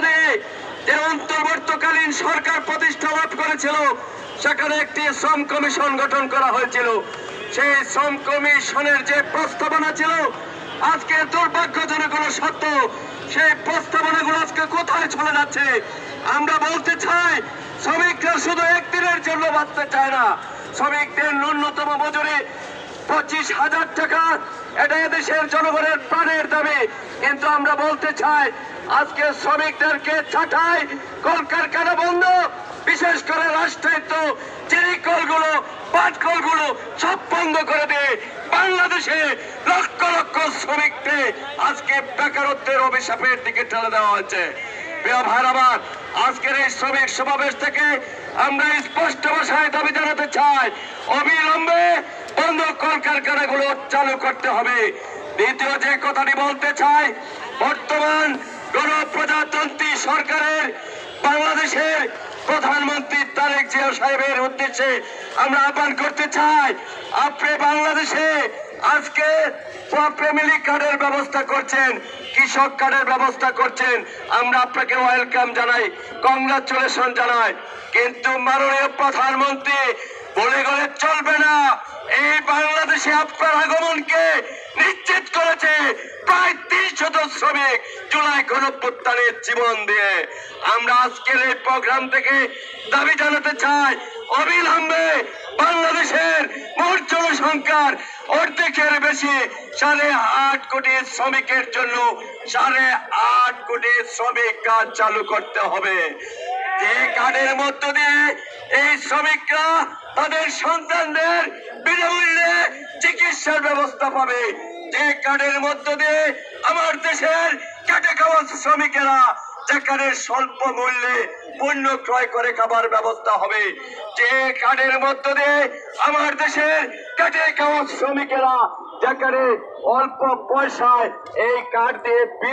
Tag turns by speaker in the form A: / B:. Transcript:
A: দিয়ে যে অন্তর্বর্তীকালীন সরকার প্রতিষ্ঠা লাভ করেছিল, সেখানে একটি শ্রম কমিশন গঠন করা হয়েছিল। সেই শ্রম কমিশনের যে প্রস্তাবনা ছিল, আজকে দুর্ভাগ্যজনক হলো সত্য, সেই প্রস্তাবনাগুলো আজকে কোথায় চলে যাচ্ছে? আমরা বলতে চাই, শ্রমিকরা শুধু একদিনের জন্য বাঁচতে চায় না। শ্রমিকদের ন্যূনতম মজুরি 25,000 টাকা, এটা এদেশের জনগণের প্রাণের দাবি। কিন্তু আমরা বলতে চাই, আজকে শ্রমিকদেরকে ছাঁটাই, কলকারখানা বন্ধ, বিশেষ করে রাষ্ট্রায়ত্ত চিনি কলগুলো, পাট কলগুলো সব বন্ধ করে দিয়ে বাংলাদেশে লক্ষ লক্ষ শ্রমিককে আজকে বেকারত্বের অভিশাপের দিকে ঠেলে দেওয়া হয়েছে। প্রিয় ভাই আমার, আজকের এই শ্রমিক সমাবেশ থেকে আমরা স্পষ্ট ভাষায় দাবি জানাতে চাই, অবিলম্বে বন্ধ কলকারখানাগুলো চালু করতে হবে। দ্বিতীয় যে কথাটি বলতে চাই, বর্তমান গণপ্রজাতন্ত্রী সরকারের বাংলাদেশের প্রধানমন্ত্রী তারেক জিয়া সাহেবের উদ্দেশ্যে আমরা আহ্বান করতে চাই, আপনি বাংলাদেশে আজকে ফ্যামিলি কার্ডের ব্যবস্থা করছেন, কৃষক কার্ডের ব্যবস্থা করছেন, আমরা আপনাকে ওয়েলকাম জানাই, কংগ্রাচুলেশন জানাই। কিন্তু মাননীয় প্রধানমন্ত্রী বলে গেলে চলবে না। এই বাংলাদেশে আপনার আগমনকে নিশ্চিত করেছে প্রায় 300 শ্রমিক জুলাই গণঅভ্যুত্থানের জীবন দিয়ে। আমরা আজকের এই প্রোগ্রাম থেকে দাবি জানাতে চাই, অবিলম্বে বাংলাদেশের মোট জনসংখ্যার অর্ধেকের বেশি 8.5 কোটি শ্রমিকের জন্য 8.5 কোটি শ্রমিক কার্ড চালু করতে হবে। যে কার্ডের মধ্য দিয়ে এই শ্রমিকরা তাদের সন্তানদের বিনামূল্যে চিকিৎসার ব্যবস্থা পাবে, যে কার্ডের মধ্য দিয়ে আমার দেশের খেটে খাওয়া শ্রমিকেরা যেখানে স্বল্প মূল্যে পণ্য ক্রয় করে খাবার ব্যবস্থা হবে, যে কার্ডের মধ্য দিয়ে আমার দেশের খেটে খাওয়া শ্রমিকেরা যেখানে অল্প পয়সায় এই কার্ড দিয়ে বিনা